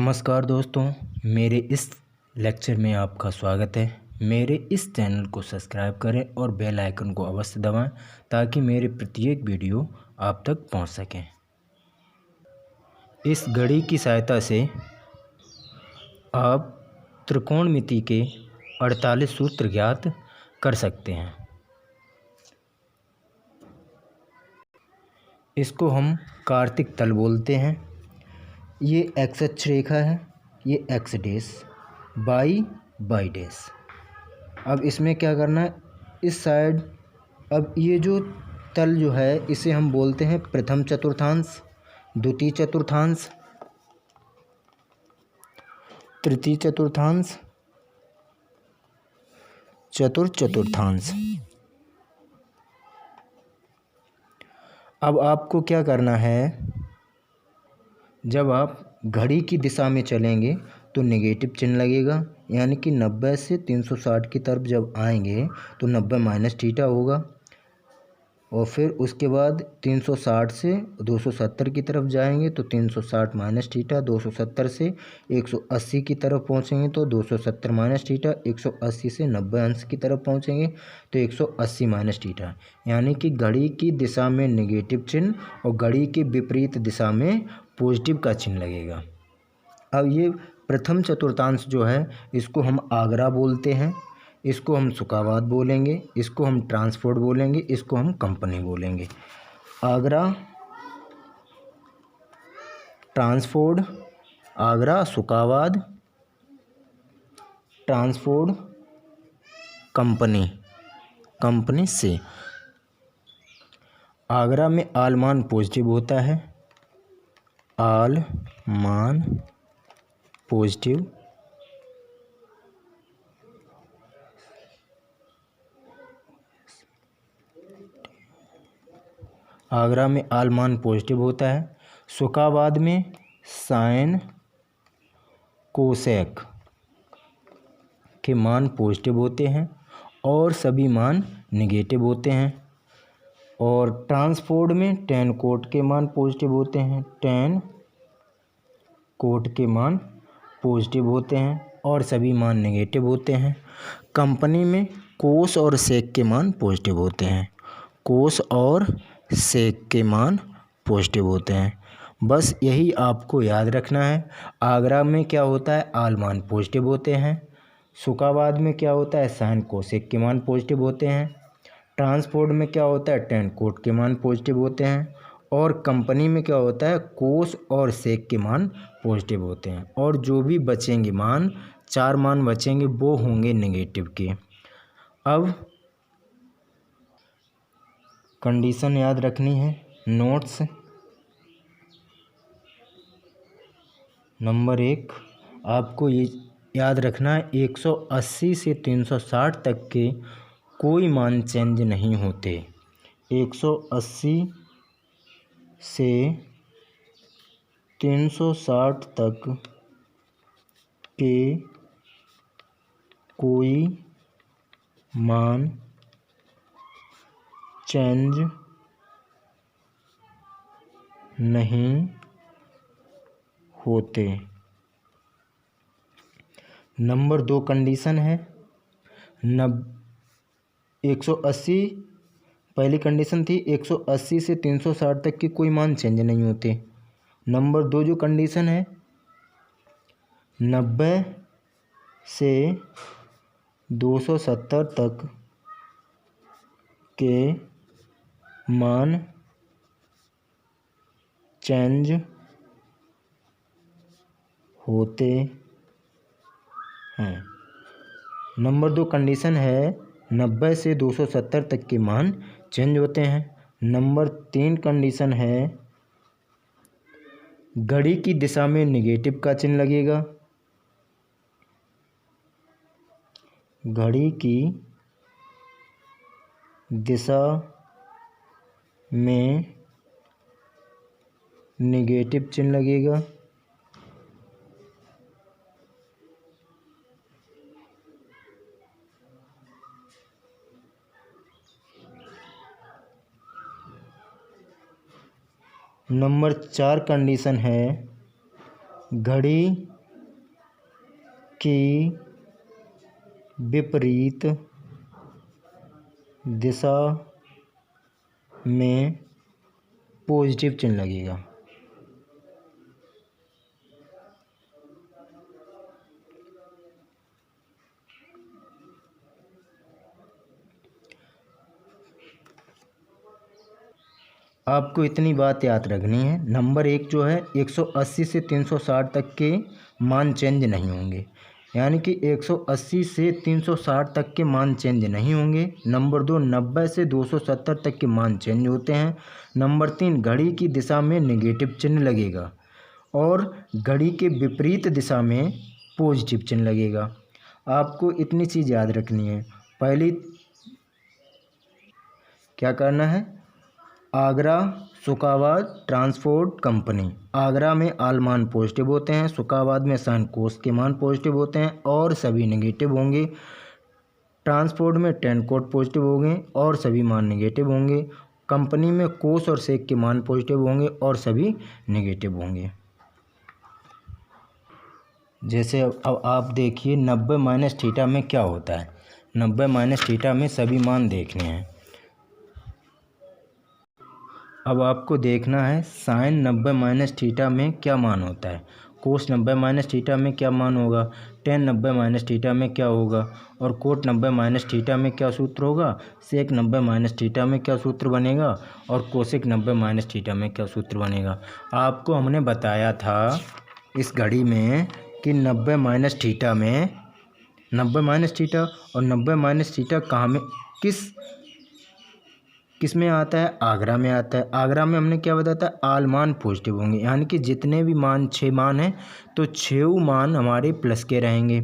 नमस्कार दोस्तों, मेरे इस लेक्चर में आपका स्वागत है। मेरे इस चैनल को सब्सक्राइब करें और बेल आइकन को अवश्य दबाएं ताकि मेरे प्रत्येक वीडियो आप तक पहुंच सकें। इस घड़ी की सहायता से आप त्रिकोणमिति के 48 सूत्र ज्ञात कर सकते हैं। इसको हम कार्तिक तल बोलते हैं। ये एक्स अक्ष रेखा है, ये एक्स डैश, वाई डैश। अब इसमें क्या करना है, इस साइड अब ये जो तल जो है इसे हम बोलते हैं प्रथम चतुर्थांश, द्वितीय चतुर्थांश, तृतीय चतुर्थांश, चतुर्थ चतुर्थांश। अब आपको क्या करना है, जब आप घड़ी की दिशा में चलेंगे तो नेगेटिव चिन्ह लगेगा, यानी कि 90 से 360 की तरफ जब आएंगे तो 90 माइनस थीटा होगा। और फिर उसके बाद 360 से 270 की तरफ जाएंगे तो 360 माइनस थीटा, 270 से 180 की तरफ पहुंचेंगे तो 270 माइनस थीटा, 180 से 90 अंश की तरफ पहुंचेंगे तो 180 माइनस थीटा। यानी कि घड़ी की दिशा में नेगेटिव चिन्ह और घड़ी के विपरीत दिशा में पॉजिटिव का चिन्ह लगेगा। अब ये प्रथम चतुर्थांश जो है इसको हम आगरा बोलते हैं, इसको हम सुकावाद बोलेंगे, इसको हम ट्रांसपोर्ट बोलेंगे, इसको हम कंपनी बोलेंगे। आगरा ट्रांसपोर्ट, आगरा सुकावाद, ट्रांसपोर्ट कंपनी, कंपनी से। आगरा में आल मान पॉजिटिव होता है, आल मान पॉजिटिव, आगरा में आल मान पॉजिटिव होता है। सुकावाद में साइन कोसेक के मान पॉजिटिव होते हैं और सभी मान नेगेटिव होते हैं। और ट्रांसपोर्ट में टेन कोट के मान पॉजिटिव होते हैं, टेन कोट के मान पॉजिटिव होते हैं और सभी मान नेगेटिव होते हैं। कंपनी में कोस और सेक के मान पॉजिटिव होते हैं, कोस और सेक के मान पॉजिटिव होते हैं। बस यही आपको याद रखना है। आगरा में क्या होता है, आल मान पॉजिटिव होते हैं। सुकावाद में क्या होता है, साइन कोसेक के मान पॉजिटिव होते हैं। ट्रांसपोर्ट में क्या होता है, टेन कोट के मान पॉजिटिव होते हैं। और कंपनी में क्या होता है, कोस और सेक के मान पॉजिटिव होते हैं। और जो भी बचेंगे मान, 4 मान बचेंगे, वो होंगे नेगेटिव के। अब कंडीशन याद रखनी है, नोट्स। नंबर 1, आपको ये याद रखना है 180 से 360 तक के कोई मान चेंज नहीं होते। 180 से 360 तक के कोई मान चेंज नहीं होते। नंबर 2 कंडीशन है 180, पहली कंडीशन थी 180 से 360 तक के कोई मान चेंज नहीं होते। नंबर 2 जो कंडीशन है 90 से 270 तक के मान चेंज होते हैं। नंबर 2 कंडीशन है 90 से 270 तक के मान चेंज होते हैं। नंबर 3 कंडीशन है घड़ी की दिशा में नेगेटिव का चिन्ह लगेगा, घड़ी की दिशा में नेगेटिव चिन्ह लगेगा। नंबर 4 कंडीशन है घड़ी की विपरीत दिशा में पॉजिटिव चिन्ह लगेगा। आपको इतनी बात याद रखनी है। नंबर 1 जो है 180 से 360 तक के मान चेंज नहीं होंगे, यानी कि 180 से 360 तक के मान चेंज नहीं होंगे। नंबर 2 90 से 270 तक के मान चेंज होते हैं। नंबर 3 घड़ी की दिशा में नेगेटिव चिन्ह लगेगा और घड़ी के विपरीत दिशा में पॉजिटिव चिन्ह लगेगा। आपको इतनी चीज़ याद रखनी है। पहली क्या करना है, आगरा शुकाबाद ट्रांसपोर्ट कंपनी, आगरा में आल मान पॉजिटिव होते हैं, शुकाबाद में साइन कोस के मान पॉजिटिव होते हैं और सभी नेगेटिव होंगे। ट्रांसपोर्ट में टेन कोट पॉजिटिव होंगे और सभी मान नेगेटिव होंगे। कंपनी में कोस और सेक के मान पॉजिटिव होंगे और सभी नेगेटिव होंगे। जैसे अब आप देखिए 90 माइनस थीटा में क्या होता है। 90 माइनस थीटा में सभी मान देखने हैं। अब आपको देखना है साइन 90 माइनस थीटा में क्या मान होता है, कोस 90 माइनस थीटा में क्या मान होगा, टेन 90 माइनस थीटा में क्या होगा और कोट 90 माइनस थीटा में क्या सूत्र होगा, सेक 90 माइनस थीटा में क्या सूत्र बनेगा और कोसेक 90 माइनस थीटा में क्या सूत्र बनेगा। आपको हमने बताया था इस घड़ी में कि 90 माइनस थीटा में 90 माइनस थीटा और 90 माइनस थीटा कहाँ में किस में आता है, आगरा में आता है। आगरा में हमने क्या बताया था, आल मान पॉजिटिव होंगे, यानी कि जितने भी मान 6 मान हैं तो 6 मान हमारे प्लस के रहेंगे।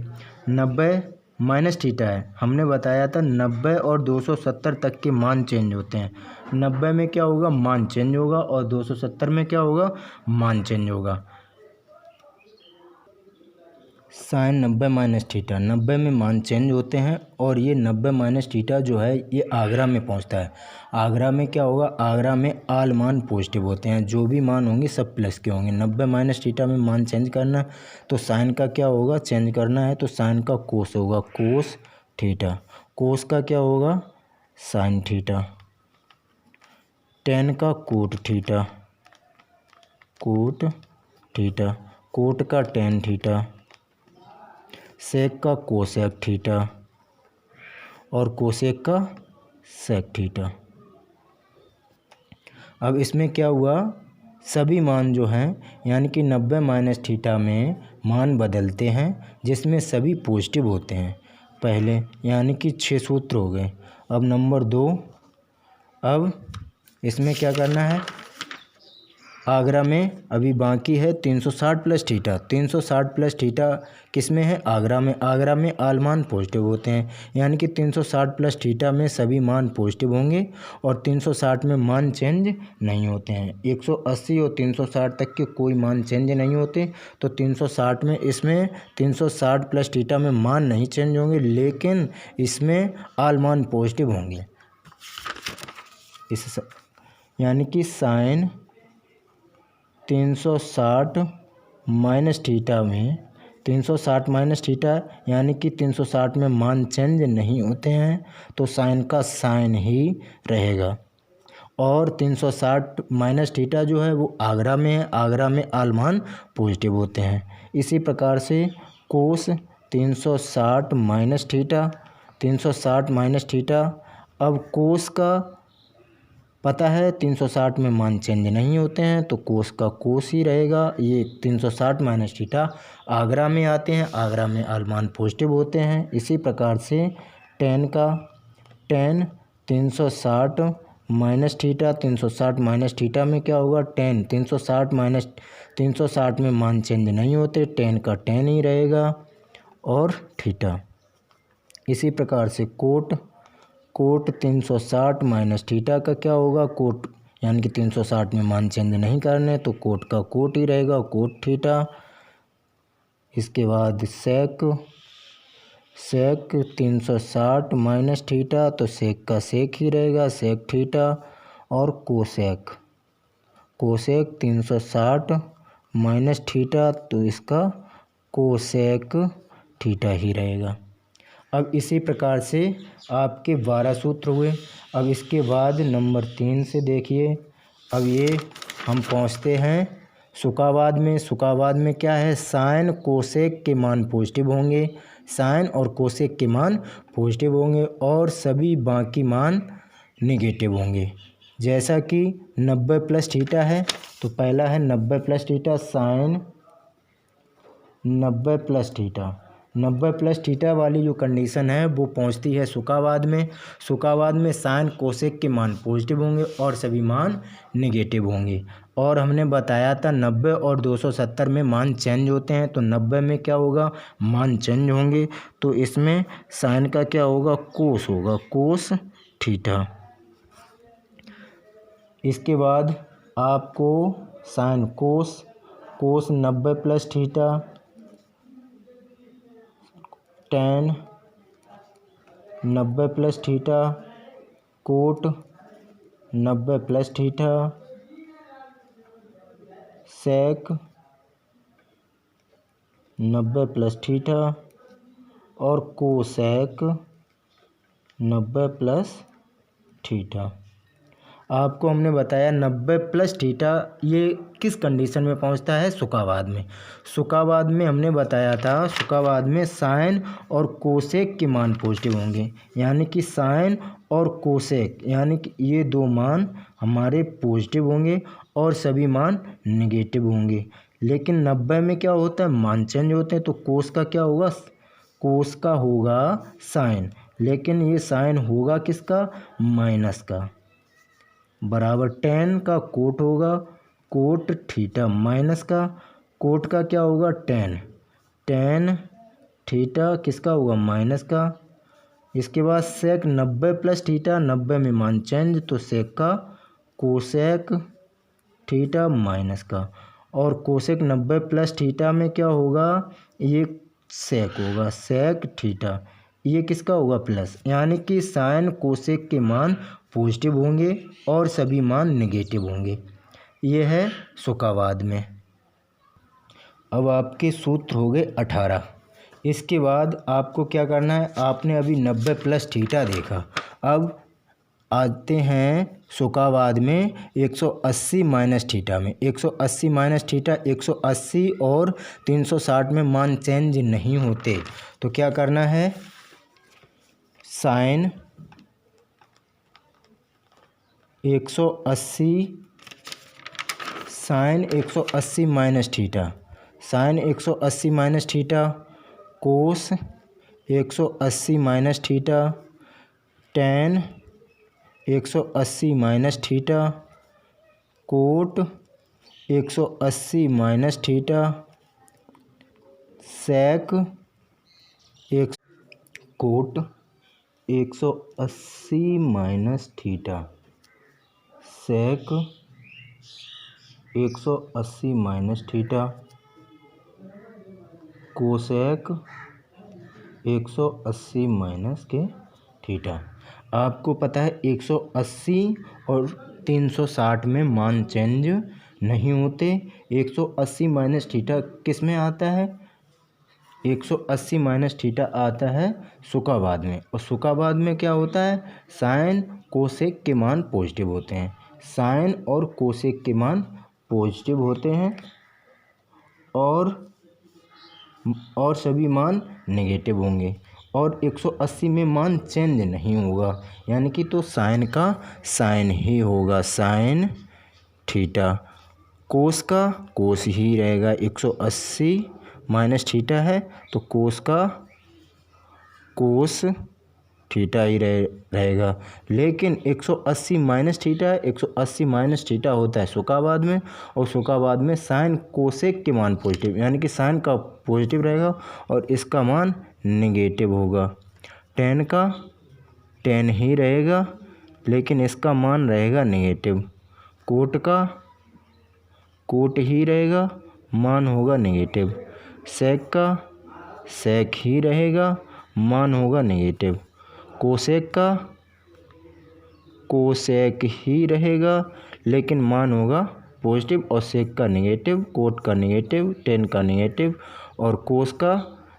90 माइनस थीटा है, हमने बताया था 90 और 270 तक के मान चेंज होते हैं। 90 में क्या होगा, मान चेंज होगा और 270 में क्या होगा, मान चेंज होगा। साइन 90 माइनस थीटा, 90 में मान चेंज होते हैं और ये 90 माइनस थीटा जो है ये आगरा में पहुंचता है। आगरा में क्या होगा, आगरा में आल मान पॉजिटिव होते हैं, जो भी मान होंगे सब प्लस के होंगे। 90 माइनस थीटा में मान चेंज करना है तो साइन का क्या होगा, चेंज करना है तो साइन का कोस होगा, कोस थीटा। कोस का क्या होगा, साइन थीटा। टेन का cot theta, cot theta. Cot का टेन थीटा। सेक का कोसेक थीटा और कोसेक का सेक थीटा। अब इसमें क्या हुआ, सभी मान जो हैं यानी कि 90 माइनस थीटा में मान बदलते हैं जिसमें सभी पॉजिटिव होते हैं पहले, यानी कि 6 सूत्र हो गए। अब नंबर 2, अब इसमें क्या करना है, आगरा में अभी बाकी है 360 प्लस थीटा। 360 प्लस थीटा किस में है, आगरा में। आगरा में आल मान पॉजिटिव होते हैं, यानी कि 360 प्लस थीटा में सभी मान पॉजिटिव होंगे और 360 में मान चेंज नहीं होते हैं। 180 और 360 तक के कोई मान चेंज नहीं होते, तो 360 में इसमें 360 प्लस थीटा में मान नहीं चेंज होंगे, लेकिन इसमें आल मान पॉजिटिव होंगे। इस यानी कि साइन 360 माइनस थीटा में 360 माइनस थीटा यानी कि 360 में मान चेंज नहीं होते हैं, तो साइन का साइन ही रहेगा। और 360 माइनस थीटा जो है वो आगरा में है, आगरा में आल मान पॉजिटिव होते हैं। इसी प्रकार से कोस 360 माइनस थीटा, 360 माइनस थीटा। अब कोस का पता है 360 में मान चेंज नहीं होते हैं, तो कोस का कोस ही रहेगा। ये 360 माइनस थीटा आगरा में आते हैं, आगरा में आल मान पॉजिटिव होते हैं। इसी प्रकार से टेन का ten 360 minus theta, 360 minus theta में क्या होगा, टेन 360 माइनस 360 में मान चेंज नहीं होते, टेन का टेन ही रहेगा और थीटा। इसी प्रकार से कोट 360 माइनस थीटा का क्या होगा, कोट यानी कि 360 में मान चेंज नहीं करने, तो कोट का कोट ही रहेगा, कोट थीटा। इसके बाद सेक 360 माइनस थीटा, तो सेक का सेक ही रहेगा, सेक थीटा। और कोसेक 360 माइनस थीटा, तो इसका कोसेक थीटा ही रहेगा। अब इसी प्रकार से आपके 12 सूत्र हुए। अब इसके बाद नंबर 3 से देखिए, अब ये हम पहुँचते हैं सुकावाद में। सुकावाद में क्या है, साइन कोसेक के मान पॉजिटिव होंगे, साइन और कोसेक के मान पॉजिटिव होंगे और सभी बाकी मान नेगेटिव होंगे। जैसा कि 90 प्लस थीटा है, तो पहला है 90 plus theta, sine 90 plus theta. 90 plus theta वाली जो कंडीशन है वो पहुंचती है सुकावाद में। सुकावाद में साइन कोसेक के मान पॉजिटिव होंगे और सभी मान नेगेटिव होंगे। और हमने बताया था 90 और 270 में मान चेंज होते हैं, तो 90 में क्या होगा, मान चेंज होंगे, तो इसमें साइन का क्या होगा, कोस होगा, कोस थीटा। इसके बाद आपको sine cos, cos 90 plus theta, tan 90 plus theta, cot 90 plus theta, sec 90 plus theta और कोसेक 90 प्लस थीटा। आपको हमने बताया 90 प्लस थीटा ये किस कंडीशन में पहुंचता है, सुकावाद में। सुकावाद में हमने बताया था, सुकावाद में साइन और कोसेक के मान पॉजिटिव होंगे, यानी कि साइन और कोसेक यानी कि ये दो मान हमारे पॉजिटिव होंगे और सभी मान नेगेटिव होंगे। लेकिन 90 में क्या होता है, मान चेंज होते हैं, तो कोस का क्या होगा, कोस का होगा साइन, लेकिन ये साइन होगा किसका, माइनस का, बराबर टेन का कोट होगा, कोट थीटा माइनस का, कोट का क्या होगा, टेन, टेन थीटा किसका होगा, माइनस का। इसके बाद सेक 90 प्लस थीटा, 90 में मान चेंज, तो सेक का कोसेक थीटा माइनस का, और कोसेक 90 प्लस थीटा में क्या होगा, ये सेक होगा, सेक थीटा, ये किसका होगा, प्लस, यानी कि साइन कोसेक के मान पॉजिटिव होंगे और सभी मान नेगेटिव होंगे। ये है सुकावाद में। अब आपके सूत्र हो गए 18। इसके बाद आपको क्या करना है, आपने अभी 90 प्लस थीटा देखा, अब आते हैं सुकावाद में 180 माइनस थीटा में। 180 माइनस थीटा, 180 और 360 में मान चेंज नहीं होते, तो क्या करना है, sine 180 sine 180 minus theta, sine 180 minus theta, cos 180 minus theta, tan 180 minus theta, cot 180 minus theta, sec cot 180 minus theta, sec 180 minus theta, cosec 180 minus के थीटा। आपको पता है 180 और 360 में मान चेंज नहीं होते। 180 माइनस थीटा किस में आता है, 180 माइनस थीटा आता है सुकावाद में, और सुकावाद में क्या होता है, साइन कोसेक के मान पॉजिटिव होते हैं, साइन और कोसेक के मान पॉजिटिव होते हैं और सभी मान नेगेटिव होंगे, और 180 में मान चेंज नहीं होगा, यानी कि तो साइन का साइन ही होगा, साइन थीटा, कोस का कोस ही रहेगा। 180 माइनस थीटा है तो कोस का कोस थीटा ही रहेगा। लेकिन 180 माइनस थीटा, 180 माइनस थीटा होता है सुकावाद में, और सुकावाद में साइन कोसेक के मान पॉजिटिव, यानी कि साइन का पॉजिटिव रहेगा और इसका मान नेगेटिव होगा। टेन का टेन ही रहेगा लेकिन इसका मान रहेगा नेगेटिव, कोट का कोट ही रहेगा, मान होगा नेगेटिव, सेक का सेक ही रहेगा, मान होगा नेगेटिव, कोसेक का कोसेक ही रहेगा लेकिन मान होगा पॉजिटिव, और सेक का नेगेटिव, कोट का नेगेटिव, टेन का नेगेटिव और कोस का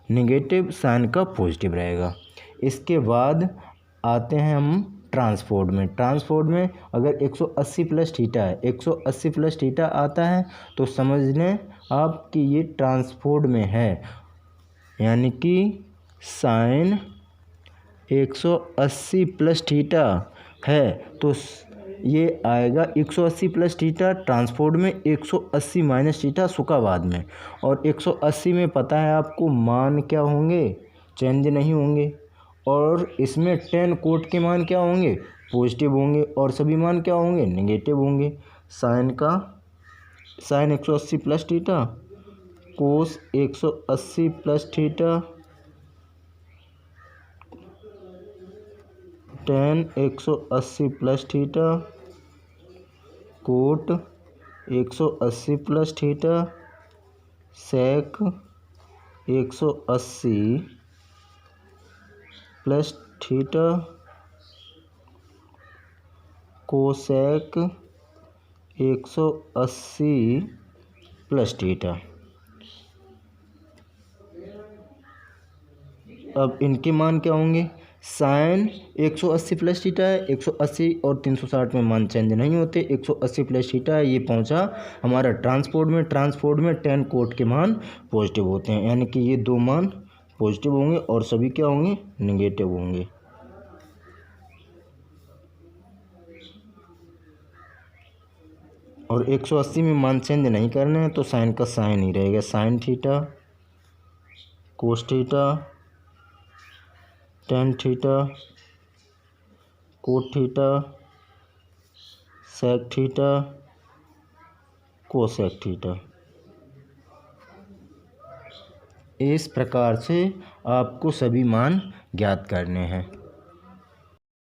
नेगेटिव साइन का पॉजिटिव रहेगा। इसके बाद आते हैं हम ट्रांसपोर्ट में। ट्रांसपोर्ट में अगर 180 प्लस थीटा है, 180 प्लस थीटा आता है तो समझ लें आप कि ये ट्रांसपोर्ट में है, यानी कि साइन 180 प्लस थीटा है तो ये आएगा 180 प्लस थीटा ट्रांसपोर्ट में, 180 माइनस थीटा सुकाबाद में। और 180 में पता है आपको मान क्या होंगे, चेंज नहीं होंगे। और इसमें tan कोट के मान क्या होंगे, पॉजिटिव होंगे, और सभी मान क्या होंगे, नेगेटिव होंगे। Sine 180 plus theta, cos 180 plus theta, tan 180 plus theta, cot 180 plus theta, sec 180 plus theta, cosec 180 plus theta. अब इनके मान क्या होंगे, साइन 180 प्लस थीटा है, 180 और 360 में मान चेंज नहीं होते, 180 प्लस थीटा है, ये पहुंचा हमारा ट्रांसपोर्ट में। ट्रांसपोर्ट में tan कोट के मान पॉजिटिव होते हैं, यानी कि ये दो मान पॉजिटिव होंगे और सभी क्या होंगे, नेगेटिव होंगे। और 180 में मान चेंज नहीं करने हैं तो साइन का साइन ही रहेगा, sine theta, cos theta, tan theta, cot theta, sec theta, cosec theta. इस प्रकार से आपको सभी मान ज्ञात करने हैं।